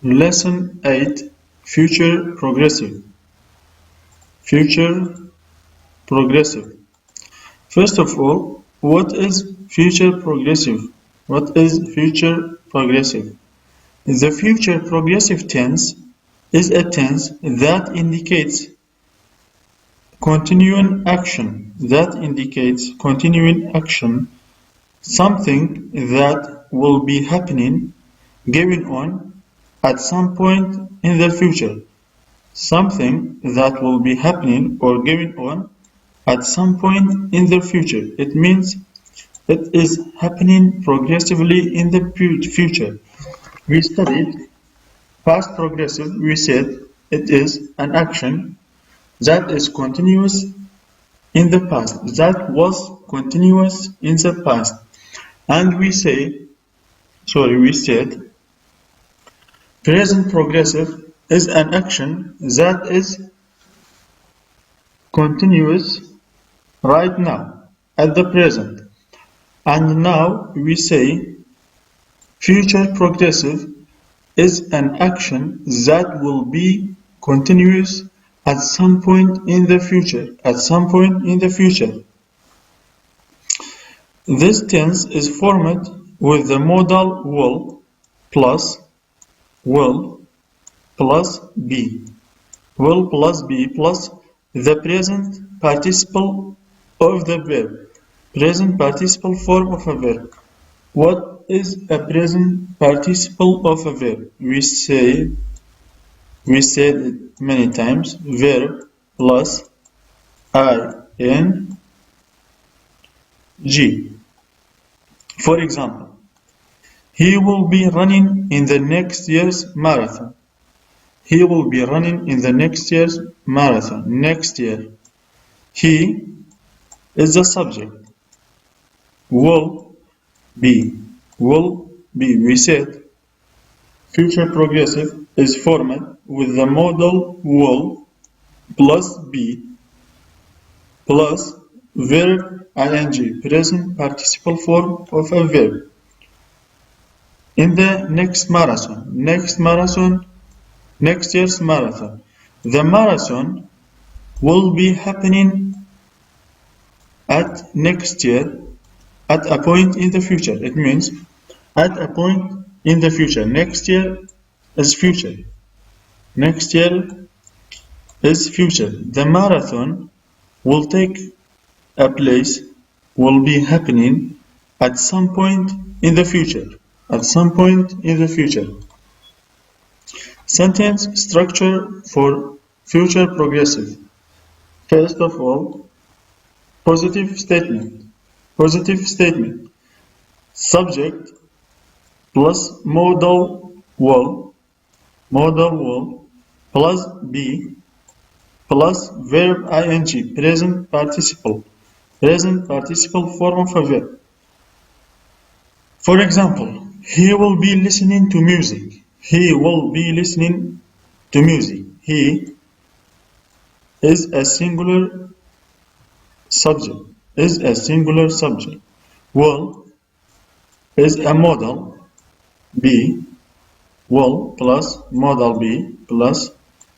Lesson 8 Future Progressive. Future Progressive. First of all, what is future progressive? What is future progressive? The future progressive tense is a tense that indicates continuing action. Something that will be happening, going on at some point in the future. Something that will be happening or going on at some point in the future. It means it is happening progressively in the future. We studied past progressive. We said it is an action that is continuous in the past, that was continuous in the past. And we said present progressive is an action that is continuous right now, at the present. And now we say future progressive is an action that will be continuous at some point in the future. This tense is formed with the modal will plus be. Will plus be plus the present participle of the verb. Present participle form of a verb. What is a present participle of a verb? We said it many times. Verb plus ing. For example, he will be running in the next year's marathon. He will be running in the next year's marathon. Next year. He is the subject. Will be. We said future progressive is formed with the modal will plus be plus verb ing, present participle form of a verb. In the next year's marathon. The marathon will be happening at next year, at a point in the future. It means at a point in the future. Next year is future. The marathon will take a place, will be happening at some point in the future. Sentence structure for future progressive. First of all, positive statement. Subject plus modal will plus be plus verb ing, present participle form of a verb. For example, he will be listening to music. He is a singular subject. Will is a modal. Be, will plus modal be plus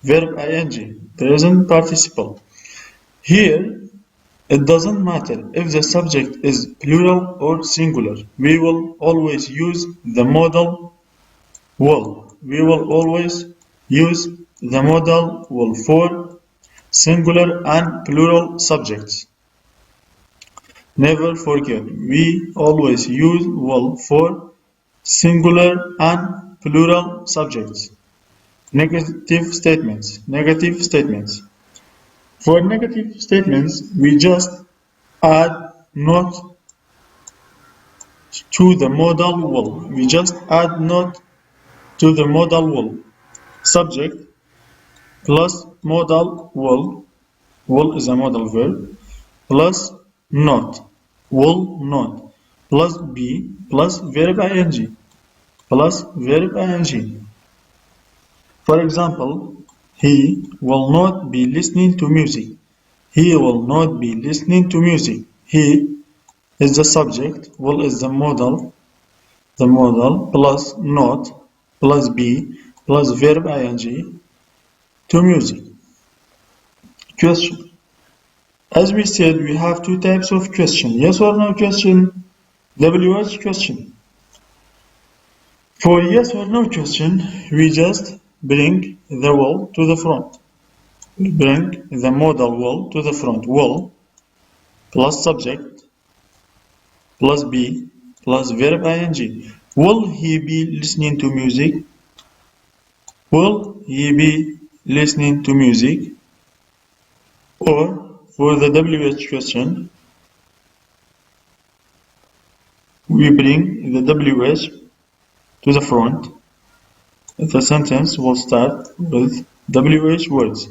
verb ing, present participle. Here, it doesn't matter if the subject is plural or singular. We will always use the modal will. For singular and plural subjects. Never forget, we always use will for singular and plural subjects. Negative statements. For negative statements, we just add not to the modal will. Subject plus modal will is a modal verb, plus not, plus be, plus verb ing. For example, he will not be listening to music. He is the subject, will is the modal, plus not, plus be, plus verb ing to music. Question. As we said, we have two types of question. Yes or no question, WH question. For yes or no question, we just bring the will to the front. We bring the modal will to the front. Will plus subject plus be plus verb ing. Will he be listening to music? Will he be listening to music? Or for the WH question, we bring the WH to the front. The sentence will start with WH words.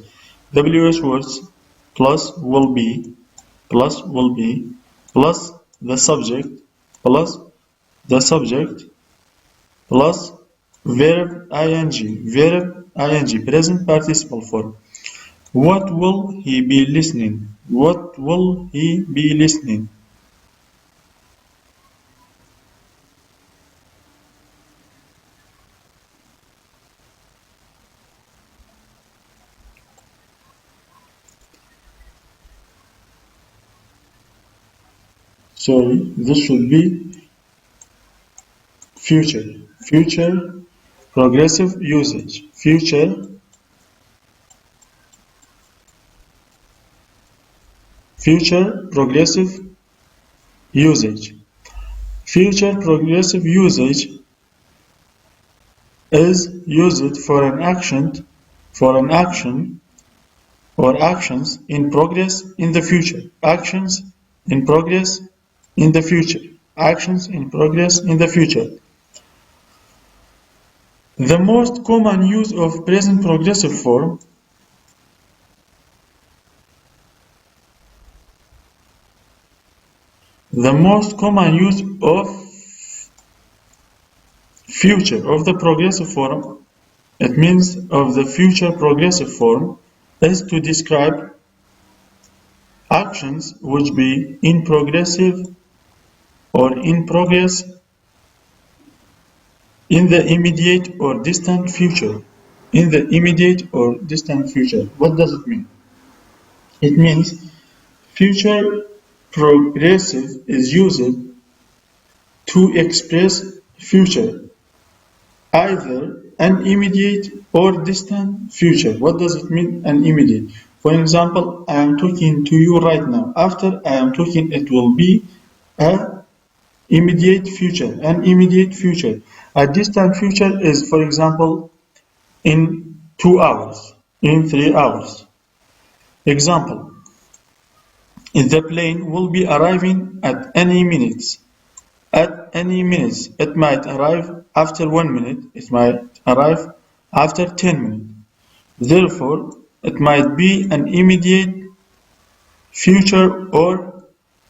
WH words plus will be plus the subject plus the subject plus verb ing present participle form. What will he be listening? What will he be listening? Sorry, this should be future progressive usage, future progressive usage. Future progressive usage is used for an action or actions in progress in the future. Actions in progress in the future. Actions in progress in the future. The most common use of present progressive form the most common use of future of the progressive form, it means of the future progressive form, is to describe actions which be in progressive or in progress in the immediate or distant future. In the immediate or distant future. What does it mean? It means future progressive is used to express future, either an immediate or distant future. What does it mean, an immediate? For example, I am talking to you right now. After I am talking, it will be an immediate future. An immediate future. A distant future is, for example, in 2 hours, in 3 hours. Example, the plane will be arriving at any minute. At any minute. It might arrive after 1 minute. It might arrive after 10 minutes. Therefore, it might be an immediate future or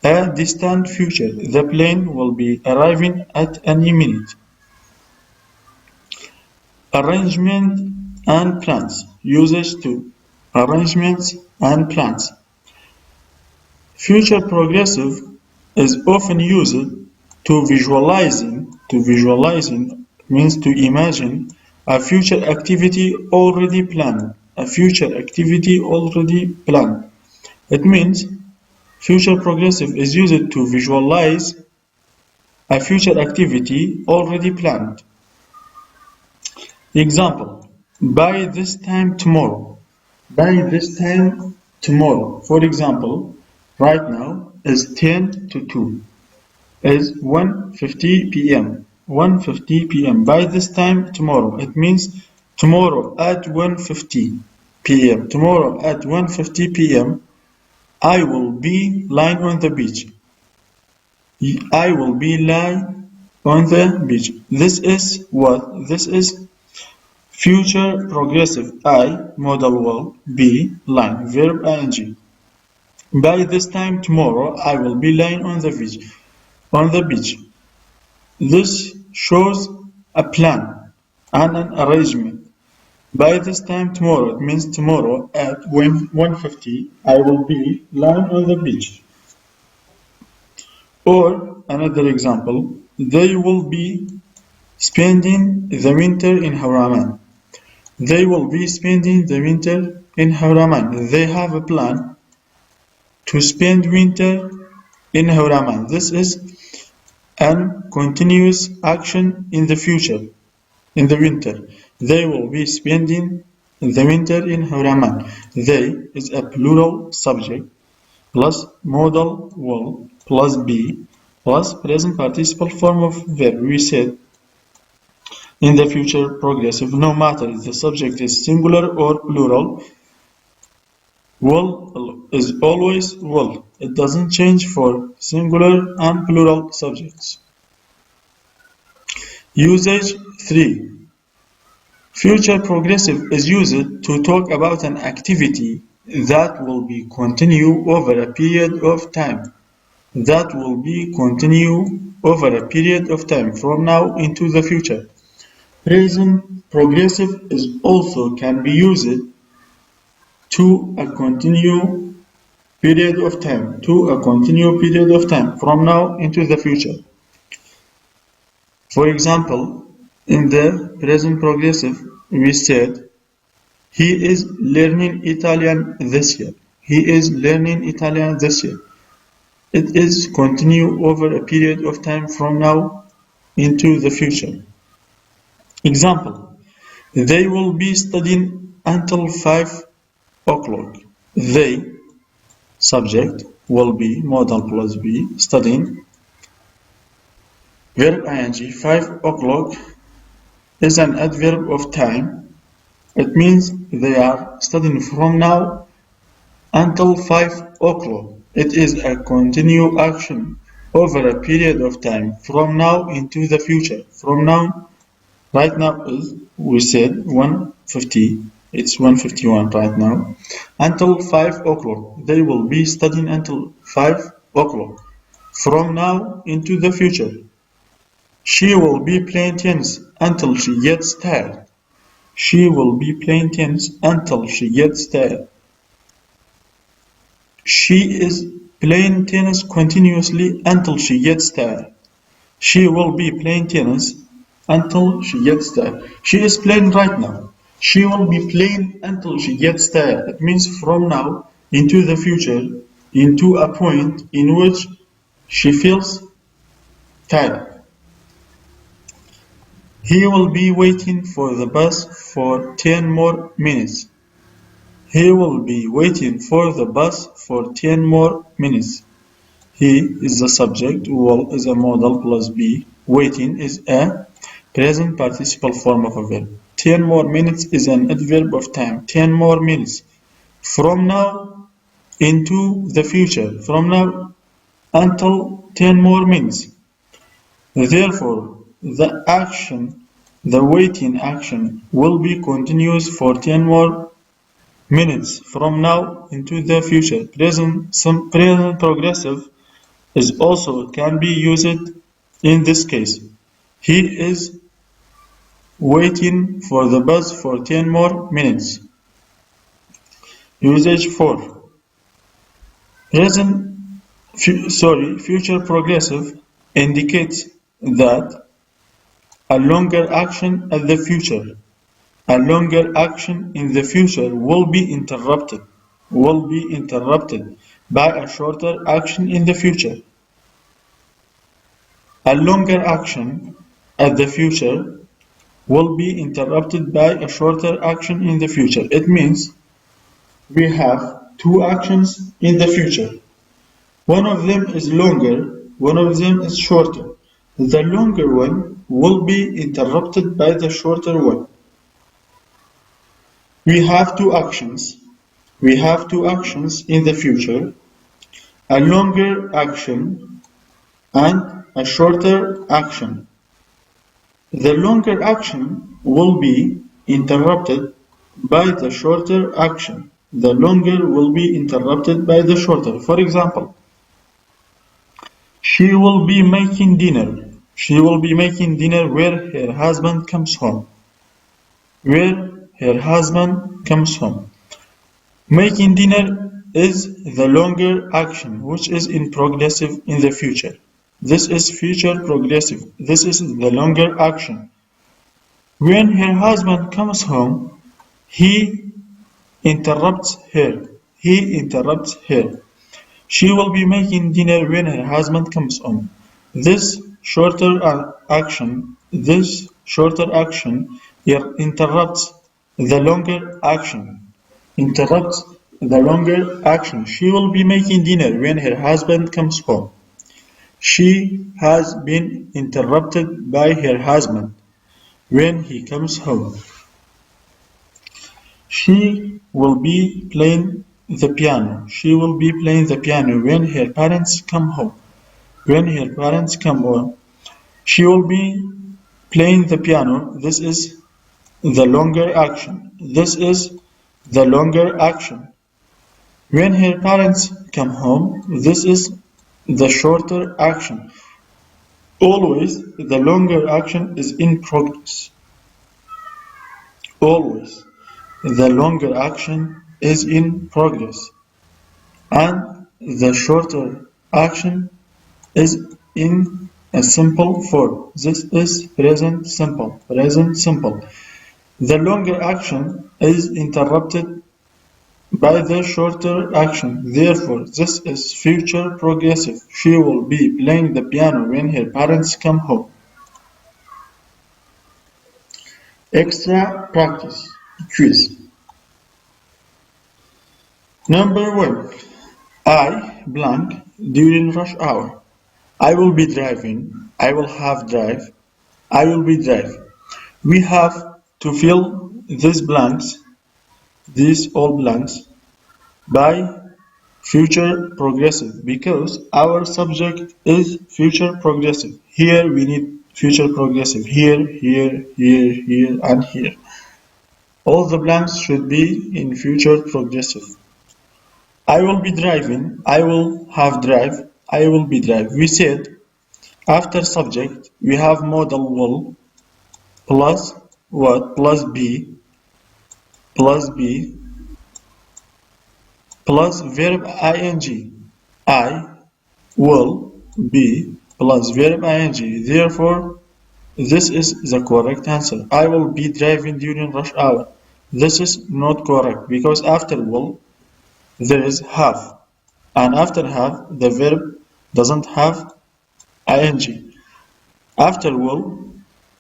a distant future. The plane will be arriving at any minute. Arrangement and plans. Usage 2. Arrangements and plans. Future progressive is often used to visualizing means to imagine a future activity already planned. A future activity already planned. It means future progressive is used to visualize a future activity already planned. Example, by this time tomorrow. By this time tomorrow. For example, right now is 10 to 2. Is 1:50 p.m. 1:50 p.m. By this time tomorrow. It means tomorrow at 1:50 p.m. Tomorrow at 1:50 p.m. I will be lying on the beach. I will be lying on the beach. This is what? This is future progressive. I, modal will, be, lying, verb ing. By this time tomorrow, I will be lying on the beach. On the beach. This shows a plan and an arrangement. By this time tomorrow, it means tomorrow at 1:50, I will be lying on the beach. Or another example, they will be spending the winter in Haraman. They will be spending the winter in Hawraman. They have a plan to spend winter in Hawraman. This is an continuous action in the future, in the winter. They will be spending the winter in Hawraman. They is a plural subject plus modal will plus be plus present participle form of verb. We said in the future progressive, no matter if the subject is singular or plural, will is always will. It doesn't change for singular and plural subjects. Usage 3. Future progressive is used to talk about an activity that will be continue over a period of time. That will be continue over a period of time from now into the future. Present progressive is also can be used to a continue period of time, from now into the future. For example, in the present progressive, we said he is learning Italian this year. He is learning Italian this year. It is continue over a period of time from now into the future. Example, they will be studying until 5 o'clock. They, subject, will be, modal plus be, studying. Verb ing, 5 o'clock is an adverb of time. It means they are studying from now until 5 o'clock. It is a continued action over a period of time from now into the future. From now, right now is, we said 1:50. It's 1:51 right now. Until 5 o'clock. They will be studying until 5 o'clock. From now into the future. She will be playing tennis until she gets tired. She will be playing tennis until she gets tired. She is playing tennis continuously until she gets tired. She will be playing tennis until she gets tired. She is playing right now. She will be playing until she gets tired. It means from now into the future, into a point in which she feels tired. He will be waiting for the bus for 10 more minutes. He will be waiting for the bus for 10 more minutes. He is the subject, will is a modal plus be, waiting is a present participle form of a verb. 10 more minutes is an adverb of time. 10 more minutes. From now into the future. From now until 10 more minutes. Therefore, the action, the waiting action, will be continuous for 10 more minutes from now into the future. Present progressive is also can be used in this case. He is waiting for the bus for 10 more minutes. Usage 4. Future progressive indicates that a longer action at the future. A longer action in the future will be interrupted by a shorter action in the future. A longer action at the future will be interrupted by a shorter action in the future. It means we have two actions in the future. One of them is longer, one of them is shorter. The longer one will be interrupted by the shorter one. We have two actions. We have two actions in the future. A longer action and a shorter action. The longer action will be interrupted by the shorter action. The longer will be interrupted by the shorter. For example, she will be making dinner. She will be making dinner where her husband comes home. Where her husband comes home. Making dinner is the longer action, which is in progressive in the future. This is future progressive. This is the longer action. When her husband comes home He interrupts her. He interrupts her. She will be making dinner when her husband comes home. This shorter action interrupts the longer action. Interrupts the longer action. She will be making dinner when her husband comes home. She has been interrupted by her husband when he comes home. She will be playing the piano. She will be playing the piano when her parents come home. When her parents come home, she will be playing the piano. This is the longer action. This is the longer action. When her parents come home, this is the shorter action. Always the longer action is in progress. Always the longer action is in progress. And the shorter action is in a simple form. This is present simple. Present simple. The longer action is interrupted by the shorter action. Therefore, this is future progressive. She will be playing the piano when her parents come home. Extra practice quiz. Number 1. I blank during rush hour. I will be driving. I will have drive. I will be drive. We have to fill these blanks, these all blanks, by future progressive because our subject is future progressive. Here we need future progressive. Here, here, here, here, and here. All the blanks should be in future progressive. I will be driving. I will have drive. I will be drive. We said after subject we have modal will plus what? Plus be plus verb ing. I will be plus verb ing. Therefore, this is the correct answer. I will be driving during rush hour. This is not correct because after will there is have, and after have the verb doesn't have ing. After will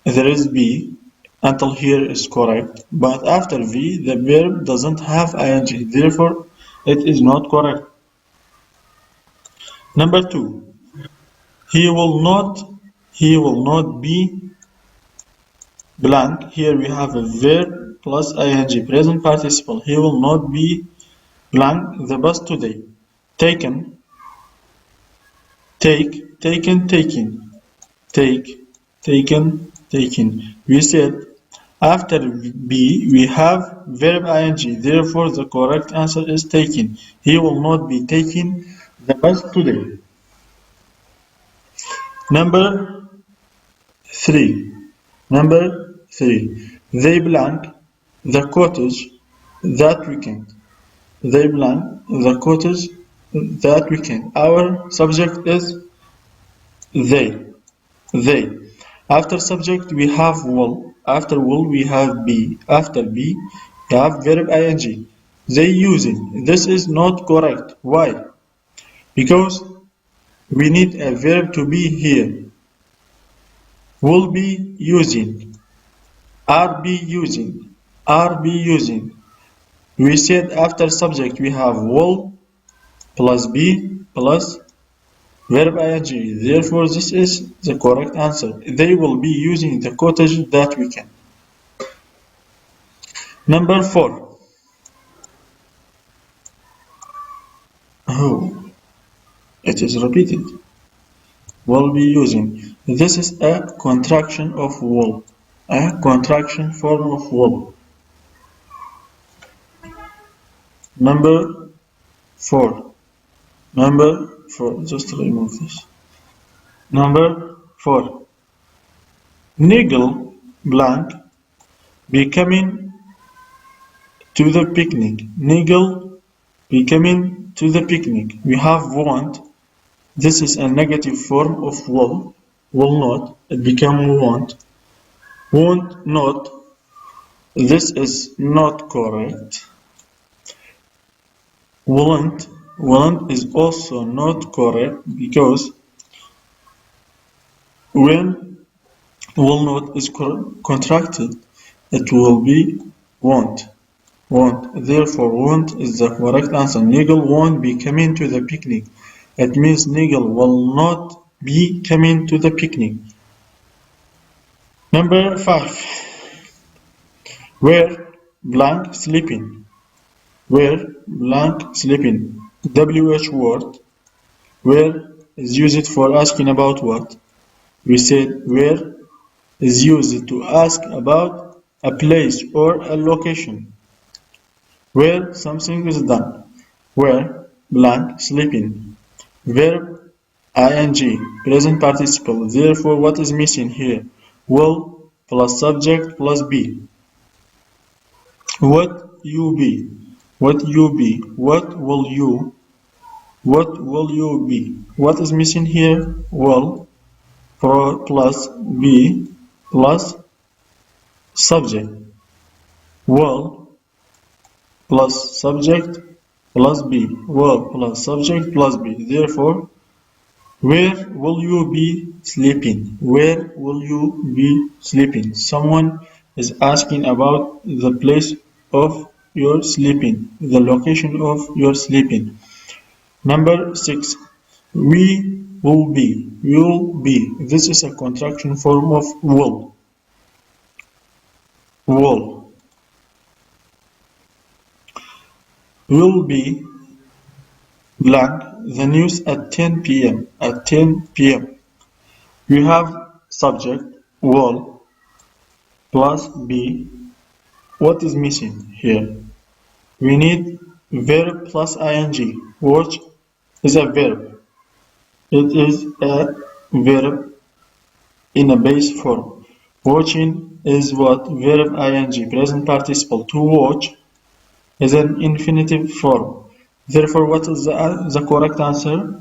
there is be until here is correct, but after v the verb doesn't have ing. Therefore, it is not correct. Number 2. He will not be blank. Here we have a verb plus ing, present participle. He will not be blank the bus today. Taken, take, taken, taking, take, taken, taking. We said after be we have verb ing. Therefore, the correct answer is taken. He will not be taking the bus today. Number 3. They blank the cottage that weekend. They blank the cottage that weekend. Our subject is they. They. After subject we have will. After will we have be. After be we have verb ing. They using. This is not correct. Why? Because we need a verb to be here. Will be using. Are be using. Are be using. We said after subject we have will plus be plus verb ing. Therefore, this is the correct answer. They will be using the cottage that weekend. Number 4. Oh, it is repeated. Will be using. This is a contraction of will. A contraction form of will. Number 4. Just remove this. Number 4. Niggle blank be coming to the picnic. Niggle be coming to the picnic. We have want. This is a negative form of will. Will not. It become want. Want not. This is not correct. Won't is also not correct because when will not is contracted, it will be won't. Won't. Therefore, won't is the correct answer. Nigel won't be coming to the picnic. It means Nigel will not be coming to the picnic. Number 5. Where blank sleeping. Where blank sleeping. WH word. Where is used for asking about what? We said where is used to ask about a place or a location. Where something is done. Where blank sleeping. Verb ing present participle. Therefore, what is missing here? Will plus subject plus be. What you be? What you be? What will you? What will you be? What is missing here? Will plus be plus subject. Will plus subject plus be. Will plus subject plus be. Therefore, where will you be sleeping? Where will you be sleeping? Someone is asking about the place of your sleeping, the location of your sleeping. Number 6. We will be. Will be. This is a contraction form of will. Will. Will be blank the news at 10 p.m. At 10 p.m. We have subject will plus be. What is missing here? We need verb plus ing. Watch is a verb. It is a verb in a base form. Watching is what? Verb ing, present participle. To watch is an infinitive form. Therefore, what is the correct answer?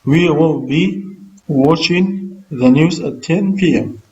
We will be watching the news at 10 p.m.